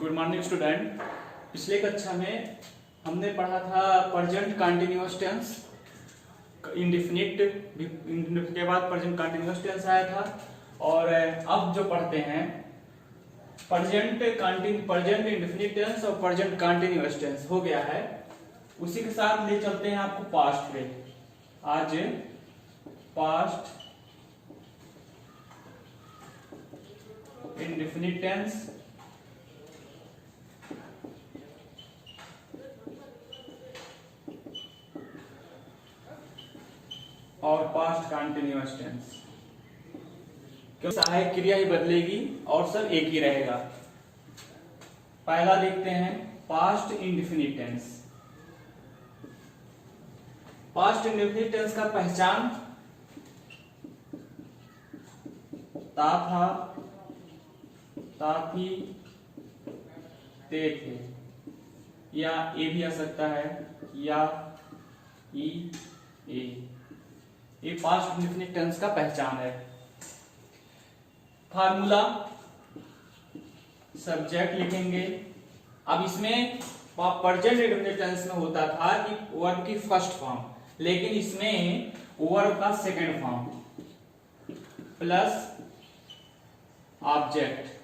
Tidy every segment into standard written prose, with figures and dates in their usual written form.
Good morning student. पिछले कक्षा में हमने पढ़ा था प्रेजेंट कंटीन्यूअस टेंस, इंडेफिनिट के बाद प्रेजेंट कंटीन्यूअस टेंस आया था। और अब जो पढ़ते हैं प्रेजेंट इंडेफिनिट टेंस और प्रेजेंट कंटीन्यूअस टेंस हो गया है, उसी के साथ ले चलते हैं आपको पास्ट पे। आज पास्ट इंडेफिनिट टेंस और पास्ट कंटीन्यूअस टेंस, क्योंकि सहायक क्रिया ही बदलेगी और सब एक ही रहेगा। पहला देखते हैं past indefinite tense. Past indefinite tense का पहचान ता था, ता थी, ते थे, या ए भी आ सकता है, या ई ए। ये पास्ट इंडेफिनिट टेंस का पहचान है। फार्मूला सब्जेक्ट लिखेंगे। अब इसमें प्रेजेंट इंडेफिनिट टेंस में होता था कि वर्ब की फर्स्ट फॉर्म, लेकिन इसमें वर्ब का सेकंड फॉर्म प्लस ऑब्जेक्ट।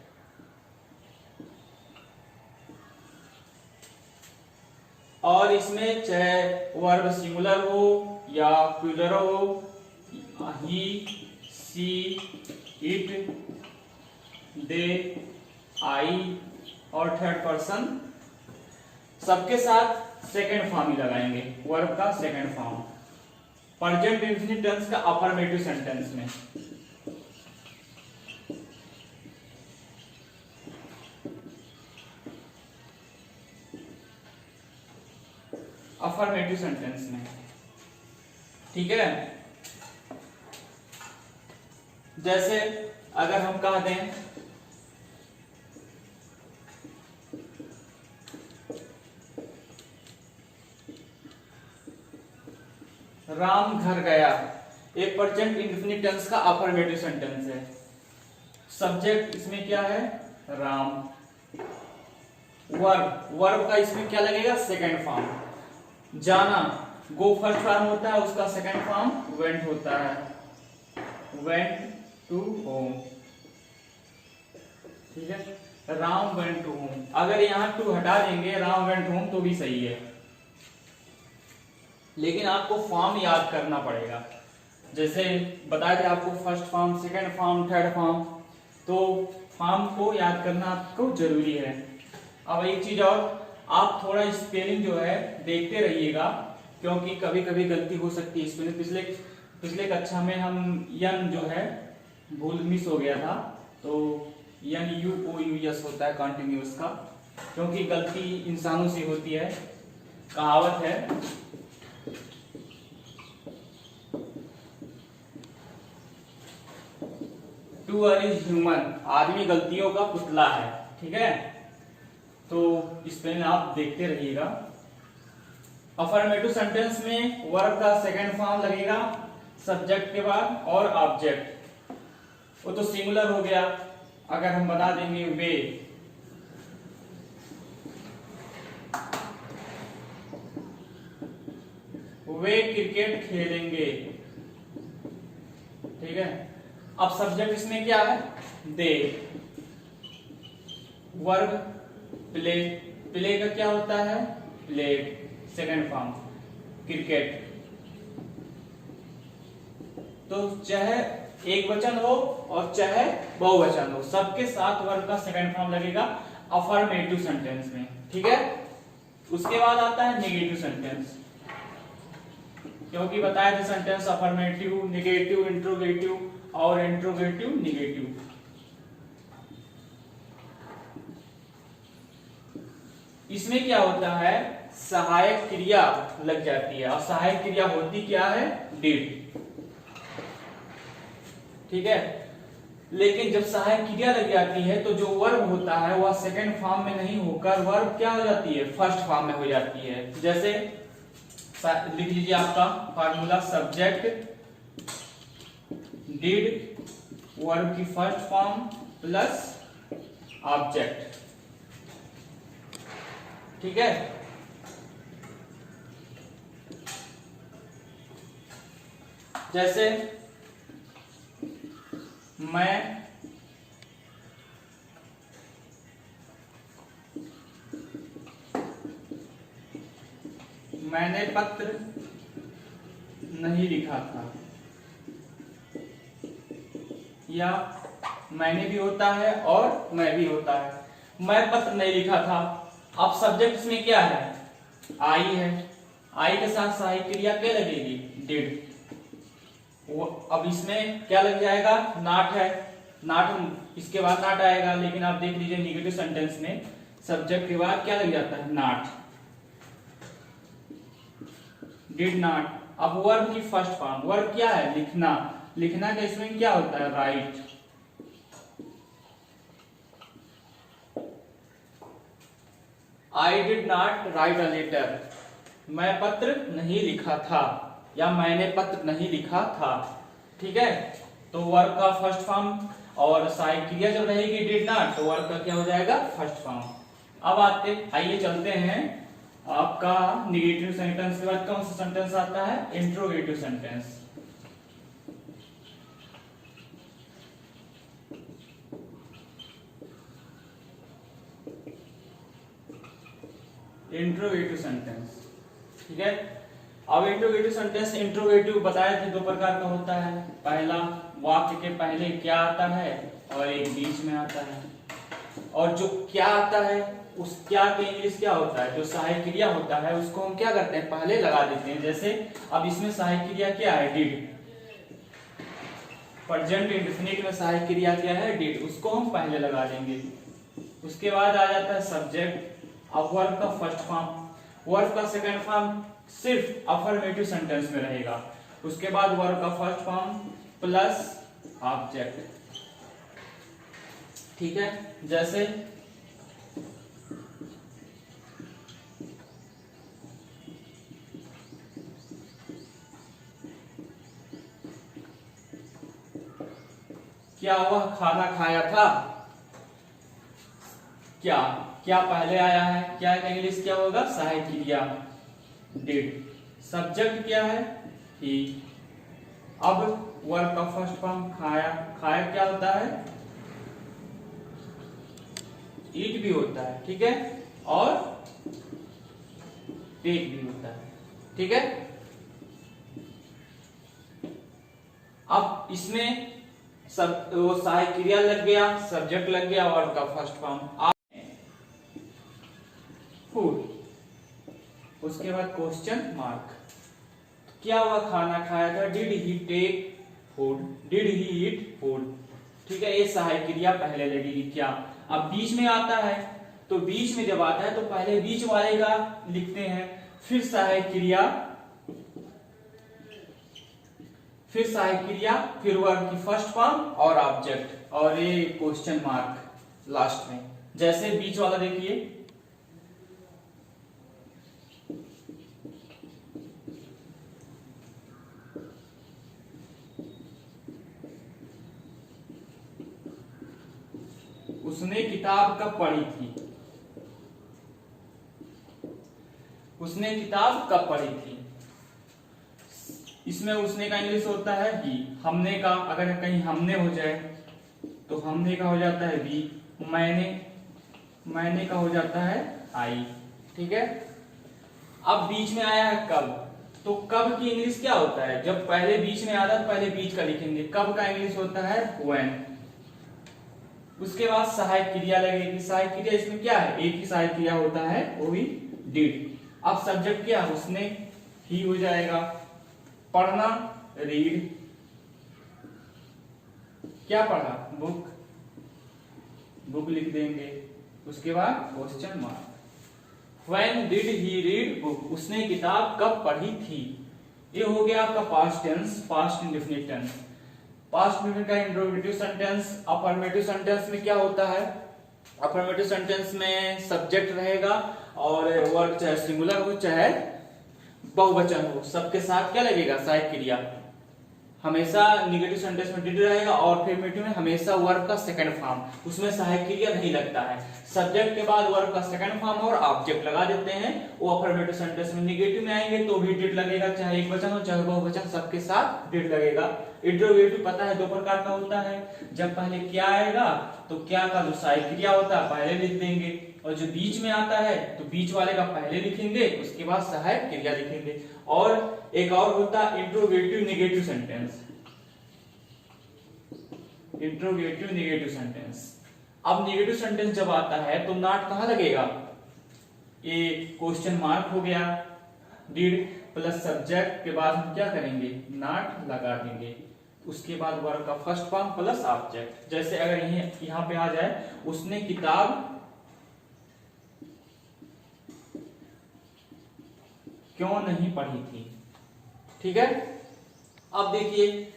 और इसमें चाहे वर्ब सिंगुलर हो या प्लूरल हो, ही, सी, इट, दे, आई और थर्ड पर्सन, सबके साथ सेकंड फॉर्म ही लगाएंगे, वर्ब का second form. Present indefinite tense का अफर्मेटिव सेंटेंस में अफर्मेटिव सेंटेंस में, ठीक है। जैसे अगर हम कह दें राम घर गया, एक प्रेजेंट इंडेफिनिट टेंस का अफर्मेटिव सेंटेंस है। सब्जेक्ट इसमें क्या है? राम। वर्ब का इसमें क्या लगेगा? Second form. जाना, गो फर्स्ट फॉर्म होता है, उसका सेकंड फॉर्म वेंट होता है, वेंट टू होम, ठीक है। राम वेंट टू होम, अगर यहां टू हटा देंगे राम वेंट होम तो भी सही है, लेकिन आपको फॉर्म याद करना पड़ेगा। जैसे बताए थे आपको first form, second form, third form, तो फॉर्म को याद करना आपको जरूरी है। अब एक चीज और, आप थोड़ा स्पेलिंग जो है देखते रहिएगा, क्योंकि कभी कभी गलती हो सकती है स्पेलिंग। पिछले कक्षा में हम यन जो है भूल मिस हो गया था, तो यन यू ओ यू यस होता है कंटिन्यूअस का, क्योंकि गलती इंसानों से होती है। कहावत है टू इज ह्यूमन, आदमी गलतियों का पुतला है, ठीक है। तो स्पेलिंग आप देखते रहिएगा। अफर्मेटिव सेंटेंस में वर्ब का सेकंड फॉर्म लगेगा सब्जेक्ट के बाद, और ऑब्जेक्ट वो तो सिंगुलर हो गया। अगर हम बता देंगे वे क्रिकेट खेलेंगे, ठीक है। अब सब्जेक्ट इसमें क्या है? दे। वर्ब प्ले, प्ले का क्या होता है? Played, second form, cricket. तो चाहे एक वचन हो और चाहे बहुवचन हो, सबके साथ वर्ब का सेकंड फॉर्म लगेगा अफर्मेटिव सेंटेंस में, ठीक है। उसके बाद आता है नेगेटिव सेंटेंस, क्योंकि बताया था सेंटेंस अफर्मेटिव, नेगेटिव, इंट्रोगेटिव और इंट्रोगेटिव नेगेटिव। इसमें क्या होता है? सहायक क्रिया लग जाती है, और सहायक क्रिया होती क्या है? डिड, ठीक है। लेकिन जब सहायक क्रिया लग जाती है तो जो वर्ब होता है वह सेकंड फॉर्म में नहीं होकर वर्ब क्या हो जाती है? फर्स्ट फॉर्म में हो जाती है। जैसे लिख लीजिए आपका फार्मूला, सब्जेक्ट डिड, वर्ब की फर्स्ट फॉर्म प्लस ऑब्जेक्ट, ठीक है। जैसे मैंने पत्र नहीं लिखा था, या मैंने भी होता है और मैं भी होता है। मैं पत्र नहीं लिखा था। अब सब्जेक्ट में क्या है? आई है। आई के साथ सहायक क्रिया क्या लगेगी? डिड। वो अब इसमें क्या लग जाएगा? नॉट है। नॉट इसके बाद नॉट आएगा, लेकिन आप देख लीजिए निगेटिव सेंटेंस में सब्जेक्ट के बाद क्या लग जाता है? नॉट। Did not. अब वर्ब की फर्स्ट फॉर्म, वर्ब क्या है? लिखना। लिखना का इसमें क्या होता है? Write. I did not write a letter. मैं पत्र नहीं लिखा था, या मैंने पत्र नहीं लिखा था। ठीक है, तो वर्ब का फर्स्ट फॉर्म और सहायक क्रिया जब रहेगी डिड नॉट, तो वर्ब का क्या हो जाएगा? First form. अब आइए चलते हैं आपका निगेटिव सेंटेंस के बाद कौन सा सेंटेंस आता है? Interrogative sentence. Interrogative sentence. ठीक है, अब इंट्रोगेटिव सेंटेंस, इंट्रोगेटिव बताए थे दो प्रकार का होता है। पहला, वाक्य के पहले क्या आता है और एक बीच में आता है। और जो क्या आता है उस क्या के इंग्लिश क्या होता है? जो सहायक क्रिया होता है उसको हम क्या करते हैं? पहले लगा देते हैं। जैसे अब इसमें सहायक क्रिया क्या है? डिड। प्रेजेंट इंडेफिनिट में सहायक क्रिया क्या है? डिड। उसको हम पहले लगा देंगे। उसके बाद आ जाता है सब्जेक्ट। अब वर्ब का फर्स्ट फॉर्म, वर्ब का सेकंड फॉर्म सिर्फ अफर्मेटिव सेंटेंस में रहेगा। उसके बाद वर्ब का फर्स्ट फॉर्म प्लस ऑब्जेक्ट। ठीक है, जैसे क्या वह खाना खाया था? क्या क्या पहले आया है? क्या का इंग्लिश क्या होगा? सहायक क्रिया डिड। सब्जेक्ट क्या है? ही। अब वर्ब का फर्स्ट फॉर्म खाया। खाया क्या होता है? ईट भी होता है। ठीक है, और टेक भी होता है। ठीक है, अब इसमें सब वो सहायक क्रिया लग गया, सब्जेक्ट लग गया, वर्ब का फर्स्ट फॉर्म। फूड। उसके बाद क्वेश्चन मार्क। क्या वह खाना खाया था? Did he take food? Did he eat food? ठीक है, ये सहायक क्रिया पहले लगेगी। क्या अब बीच में आता है, तो बीच में जब आता है तो पहले बीच वाले का लिखते हैं, फिर सहायक क्रिया, फिर वर्ब की फर्स्ट फॉर्म और ऑब्जेक्ट, और ये क्वेश्चन मार्क लास्ट में। जैसे बीच वाला देखिए, उसने किताब कब पढ़ी थी? उसने किताब कब पढ़ी थी? इसमें उसने का इंग्लिश होता है ही। हमने का अगर कहीं हमने हो जाए तो हमने का हो जाता है वी। मैंने का हो जाता है आई। ठीक है, अब बीच में आया है कब, तो कब की इंग्लिश क्या होता है? जब पहले बीच में आता है तो पहले बीच का लिखेंगे। कब का इंग्लिश होता है? व्हेन। उसके बाद सहायक क्रिया लगेगी। सहायक क्रिया इसमें क्या है? एक ही सहायक क्रिया होता है, वो भी डिड। अब सब्जेक्ट क्या है? उसने ही हो जाएगा। पढ़ना रीड। क्या पढ़ा? बुक। बुक लिख देंगे। उसके बाद question mark. When did he read book? उसने किताब कब पढ़ी थी? ये हो गया आपका past tense, past indefinite tense. Past indefinite का इंट्रोगेटिव सेंटेंस। अफर्मेटिव सेंटेंस में क्या होता है? अफर्मेटिव सेंटेंस में सब्जेक्ट रहेगा और वर्ब चाहे सिंगुलर हो चाहे बहुवचन हो, सबके साथ क्या लगेगा? सहायक क्रिया। हमेशा निगेटिव सेंटेंस में डिड रहेगा और अफर्मेटिव में हमेशा वर्ब का सेकंड फॉर्म, उसमें सहायक क्रिया नहीं लगता है। सब्जेक्ट के बाद वर्ब का सेकंड फॉर्म और ऑब्जेक्ट लगा देते हैं। वो अफर्मेटिव सेंटेंस में निगेटिव में आएंगे तो भी डिड लगेगा, चाहे एक वचन हो चाहे बहुवचन, सबके साथ डिड लगेगा। इंट्रोगेटिव पता है दो प्रकार का होता है, जब पहले क्या आएगा तो क्या का जो सहायक क्रिया होता है पहले लिख देंगे, और जो बीच में आता है तो बीच वाले का पहले लिखेंगे उसके बाद सहायक क्रिया लिखेंगे। और एक और होता है interrogative negative sentence. Interrogative negative sentence, अब नेगेटिव सेंटेंस जब आता है तो नॉट कहां लगेगा, ये क्वेश्चन मार्क हो गया, डिड प्लस सब्जेक्ट के बाद हम क्या करेंगे, नॉट लगा देंगे, उसके बाद वर्ब का फर्स्ट फॉर्म प्लस ऑब्जेक्ट। जैसे अगर यहाँ पे आ जाए उसने किताब क्यों नहीं पढ़ी थी, ठीक है। अब देखिए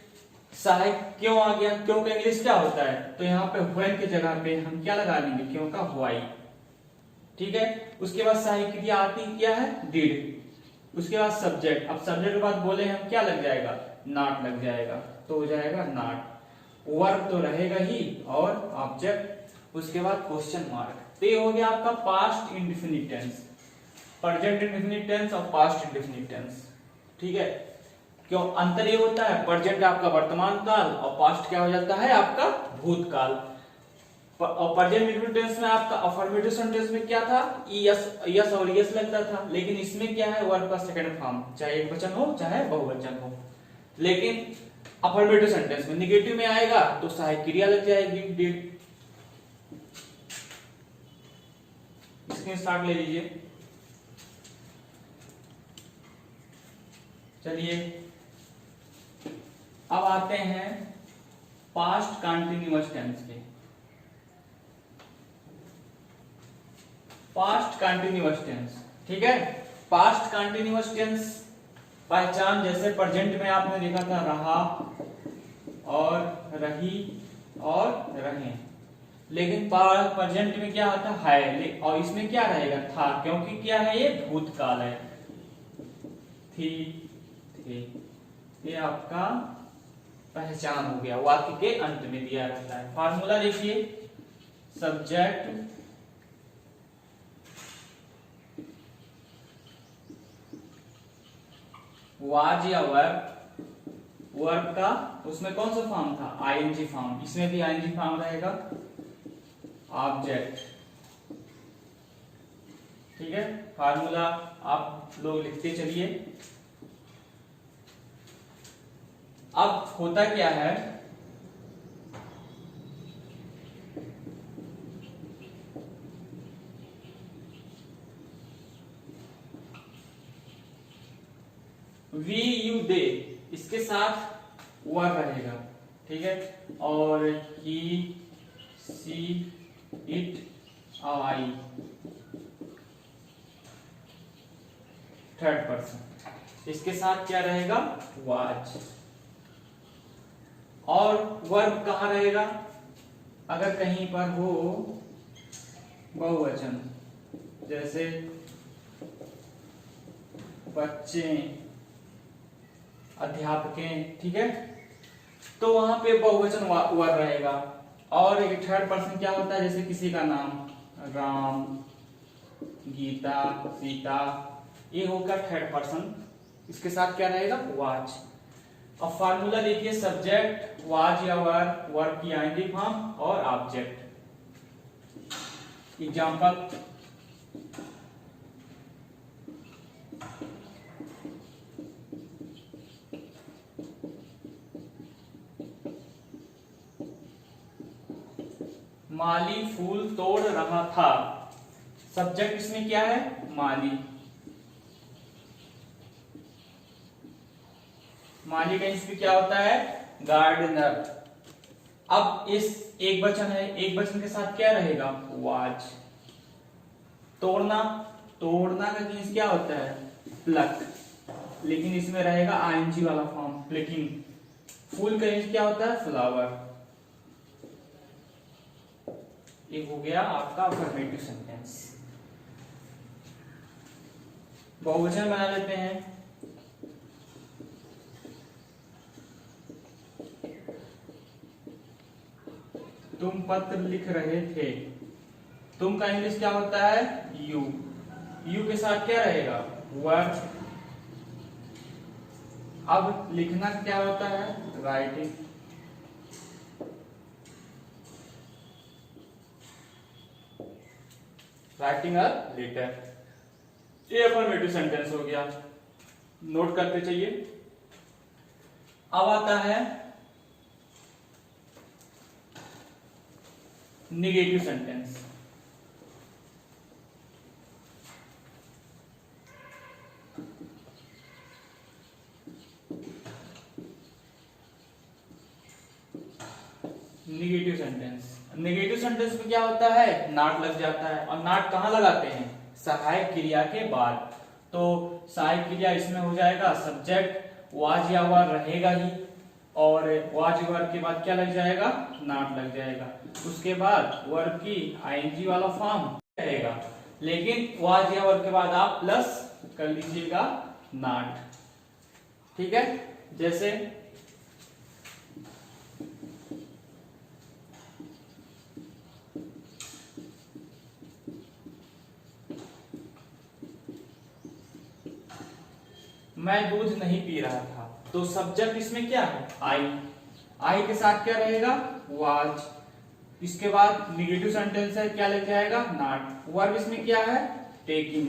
सहायक क्यों आ गया, क्यों का इंग्लिश क्या होता है, तो यहाँ पे व्हेन की जगह पे हम क्या लगा लेंगे, क्यों का व्हाई, ठीक है। उसके बाद सहायक क्रिया आती क्या है, डिड, उसके बाद सब्जेक्ट, अब सब्जेक्ट के बाद बोले हम क्या लग जाएगा, नॉट लग जाएगा, तो हो जाएगा नॉट, वर्ब तो रहेगा ही और ऑब्जेक्ट, उसके बाद क्वेश्चन मार्क। तो ये हो गया आपका past indefinite tense, present indefinite tense और पास्ट इंडेफिनिट टेंस, ठीक है। क्यों अंतर ये होता है, प्रेजेंट आपका वर्तमान काल और पास्ट क्या हो जाता है आपका भूतकाल। और प्रेजेंट इंडेफिनिट टेंस में आपका अफर्मेटिव सेंटेंस में क्या था, यस और यस लगता था, लेकिन इसमें क्या है वर्ब का सेकंड फॉर्म, चाहे एक वचन हो चाहे बहुवचन हो। लेकिन अफर्मेटिव सेंटेंस में निगेटिव में आएगा तो सहायक क्रिया लग जाएगी, डिड। स्क्रीनशॉट ले लीजिए। चलिए अब आते हैं पास्ट कंटिन्यूअस टेंस के। पास्ट कंटिन्यूअस टेंस, ठीक है। पास्ट कंटिन्यूअस टेंस पहचान, जैसे प्रेजेंट में आपने देखा था रहा और रही और रहे, लेकिन प्रेजेंट में क्या आता है, और इसमें क्या रहेगा, था, क्योंकि क्या है ये भूतकाल है, थी, थे, ये आपका पहचान हो गया, वाक्य के अंत में दिया रहता है। फार्मूला देखिए, सब्जेक्ट वाज या वर्ब, वर्ब का उसमें कौन सा फॉर्म था, आईएनजी फॉर्म, इसमें भी आईएनजी फॉर्म रहेगा, ऑब्जेक्ट, ठीक है। फार्मूला आप लोग लिखते चलिए। अब होता क्या है, वी यू दे, इसके साथ वर रहेगा, ठीक है, और he see it I, third person, इसके साथ क्या रहेगा, वाज। और वर्ब कहां रहेगा, अगर कहीं पर हो बहुवचन, जैसे बच्चे, अध्यापकें, ठीक है, तो वहां पे बहुवचन वर्ब रहेगा। और एक थर्ड पर्सन क्या होता है, जैसे किसी का नाम राम, गीता, सीता, ये होगा थर्ड पर्सन, इसके साथ क्या रहेगा, वाज। अब फार्मूला देखिए, सब्जेक्ट वाज या वर्ब, वर्ब की आईएनजी फॉर्म और ऑब्जेक्ट। एग्जांपल, माली फूल तोड़ रहा था, सब्जेक्ट इसमें क्या है, माली, माली का इसमें क्या होता है, गार्डनर। अब इस एक वचन है, एक वचन के साथ क्या रहेगा, वाज। तोड़ना, तोड़ना का मींस क्या होता है, प्लक, लेकिन इसमें रहेगा आईएनजी वाला फॉर्म, प्लकिंग। फूल का मींस क्या होता है, फ्लावर। ये हो गया आपका अफर्मेटिव सेंटेंस। बहुवचन बना लेते हैं। तुम पत्र लिख रहे थे। तुम का इंग्लिश क्या होता है? यू। यू के साथ क्या रहेगा? वर। अब लिखना क्या होता है? राइटिंग। Writing a letter. ये अफर्मेटिव सेंटेंस हो गया, नोट करते चाहिए। अब आता है negative sentence. Negative sentence. Negative sentence में क्या होता है? नॉट लग जाता है। और नॉट कहां लगाते हैं? सहायक क्रिया के बाद। तो सहायक क्रिया इसमें हो जाएगा सब्जेक्ट, वाज या वर रहेगा ही, और वाज वर के बाद क्या लग जाएगा? नॉट लग जाएगा। उसके बाद वर्ब की आईएनजी वाला फॉर्म रहेगा, लेकिन वाज या वर के बाद आप प्लस कर लीजिएगा नॉट। ठीक है, जैसे मैं दूध नहीं पी रहा था। तो सब्जेक्ट इसमें क्या है? आई। आई के साथ क्या रहेगा? वाज। इसके बाद नेगेटिव सेंटेंस है, क्या लग जाएगा? नॉट। वर्ब इसमें क्या है? टेकिंग।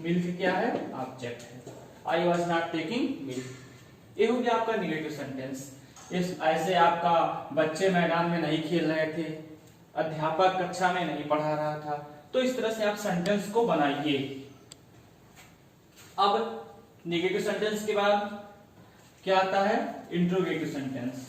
मिल्क क्या है? ऑब्जेक्ट है। I was not taking milk. ये हो गया आपका नेगेटिव सेंटेंस। इस ऐसे आपका बच्चे मैदान में नहीं खेल रहे थे, अध्यापक कक्षा में नहीं पढ़ा रहा था। तो इस तरह से आप सेंटेंस को बनाइए। अब नेगेटिव सेंटेंस के बाद क्या आता है? Interrogative sentence.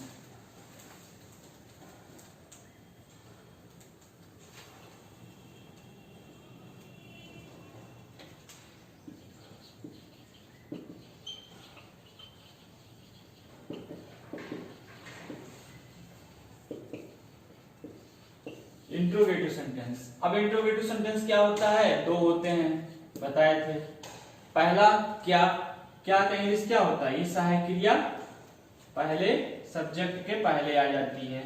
Interrogative sentence. अब इंट्रोगेटिव सेंटेंस क्या होता है? दो होते हैं, बताए थे। पहला क्या, क्या का इंग्लिश क्या होता है? ये सहायक क्रिया पहले सब्जेक्ट के पहले आ जाती है।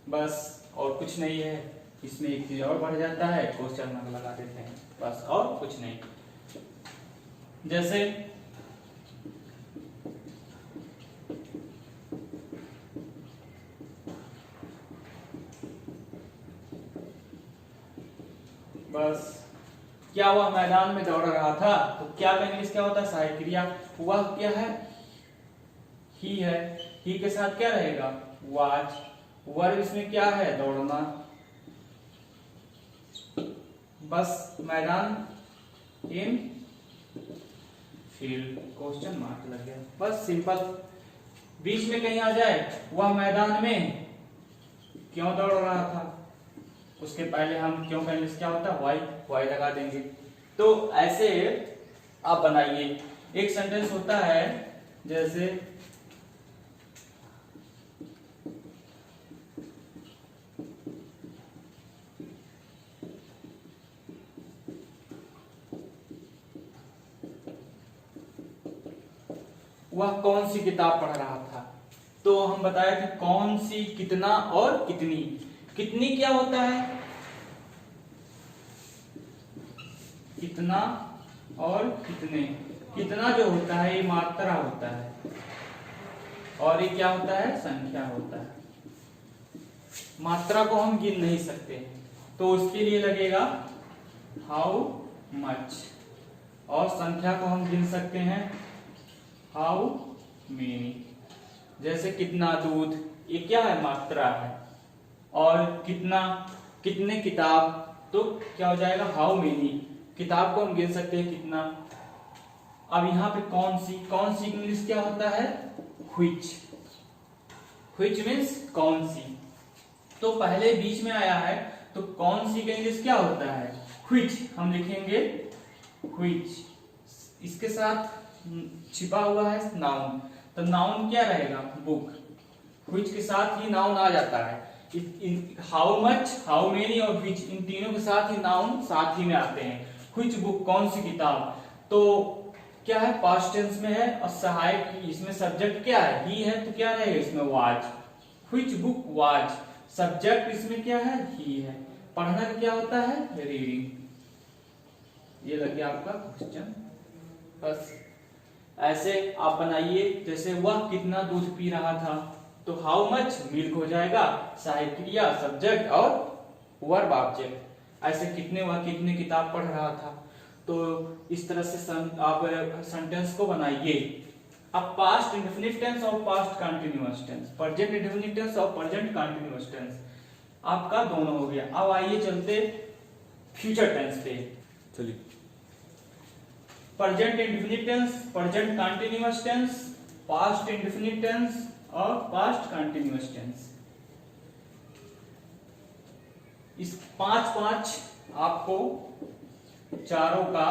बस और कुछ नहीं है। इसमें एक चीज और बढ़ जाता है, क्वेश्चन मार्क लगा देते हैं, बस और कुछ नहीं। जैसे बस क्या हुआ? मैदान में दौड़ रहा था। तो क्या का इंग्लिश क्या होता है? सहायक क्रिया। वह क्या है? ही है। ही के साथ क्या रहेगा? वाज। वर्ब इसमें क्या है? दौड़ना। बस मैदान इन फील्ड, क्वेश्चन मार्क लग गया, बस सिंपल। बीच में कहीं आ जाए, वह मैदान में क्यों दौड़ रहा था, उसके पहले हम क्यों का इंग्लिश क्या होता है? वाई। वाई लगा देंगे। तो ऐसे आप बनाइए। एक सेंटेंस होता है जैसे वह कौन सी किताब पढ़ रहा था। तो हम बताए थे कौन सी, कितना और कितनी। कितनी क्या होता है? कितना और कितने। कितना जो होता है ये मात्रा होता है, और ये क्या होता है? संख्या होता है। मात्रा को हम गिन नहीं सकते, तो उसके लिए लगेगा हाउ मच, और संख्या को हम गिन सकते हैं हाउ मेनी। जैसे कितना दूध, ये क्या है? मात्रा है। और कितना, कितने किताब, तो क्या हो जाएगा? How many. किताब को हम गिन सकते हैं कितना। अब यहाँ पे कौन सी, कौन सी इंग्लिश क्या होता है? व्हिच। व्हिच मीन्स कौन सी। तो पहले बीच में आया है, तो कौन सी का इंग्लिश क्या होता है? व्हिच। हम लिखेंगे व्हिच। इसके साथ छिपा हुआ है नाउन, तो नाउन क्या रहेगा? बुक। व्हिच के साथ ही नाउन आ जाता है। हाउ मच, हाउ मेनी और व्हिच, इन तीनों के साथ ही नाउन साथ ही में आते हैं। व्हिच बुक, कौन सी किताब। तो क्या है, पास्ट टेंस में है और सहायक इसमें सब्जेक्ट क्या है, ही है, तो क्या रहेगा इसमें was. Which book was, subject इसमें क्या है, ही है। पढ़ना का क्या होता है, रीडिंग। ये लग गया आपका क्वेश्चन। बस ऐसे आप बनाइए, जैसे वह कितना दूध पी रहा था, तो हाउ मच मिल्क हो जाएगा, सहायक क्रिया सब्जेक्ट और वर्ब ऑब्जेक्ट। ऐसे कितने, वह कितने किताब पढ़ रहा था। तो इस तरह से आप सेंटेंस को बनाइए। अब पास्ट इंडेफिनिट टेंस और past continuous tense, present indefinite tense और प्रेजेंट कंटीन्यूअस टेंस आपका दोनों हो गया। अब आइए चलते फ्यूचर टेंस पे। चलिए, present indefinite tense, present continuous tense, past indefinite tense और पास्ट कंटीन्यूअस टेंस। इस पांच आपको चारों का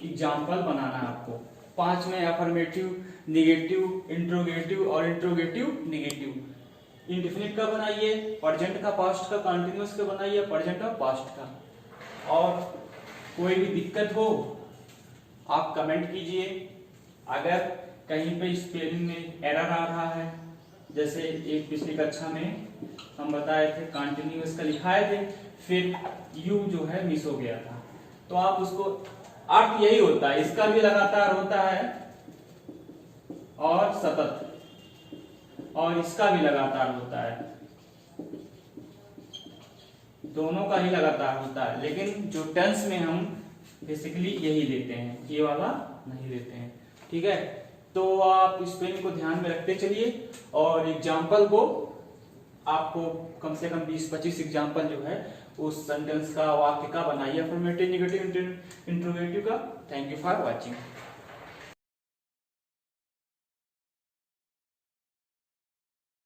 एग्जाम्पल बनाना है आपको। 5 में अफर्मेटिव, निगेटिव, इंट्रोगेटिव और इंट्रोगेटिव निगेटिव। इंडेफिनिट का बनाइए, प्रेजेंट का, पास्ट का, कंटीन्यूअस का बनाइए, प्रेजेंट और पास्ट का। और कोई भी दिक्कत हो आप कमेंट कीजिए। अगर कहीं पे स्पेलिंग में एरर आ रहा है, जैसे एक पिछली कक्षा में हम बताए थे कंटीन्यूअस का लिखाए थे, फिर यू जो है मिस हो गया था, तो आप उसको, अर्थ यही होता है, इसका भी लगातार होता है और सतत, और इसका भी लगातार होता है, दोनों का ही लगातार होता है। लेकिन जो टेंस में हम बेसिकली यही लेते हैं, ये वाला नहीं लेते हैं। ठीक है, तो आप स्पेलिंग को ध्यान में रखते चलिए और एग्जाम्पल को आपको कम से कम 20-25 एग्जाम्पल जो है उस सेंटेंस का, वाक्य का बनाइए, अफर्मेटिव, नेगेटिव, इंट्रोगेटिव का। Thank you for watching.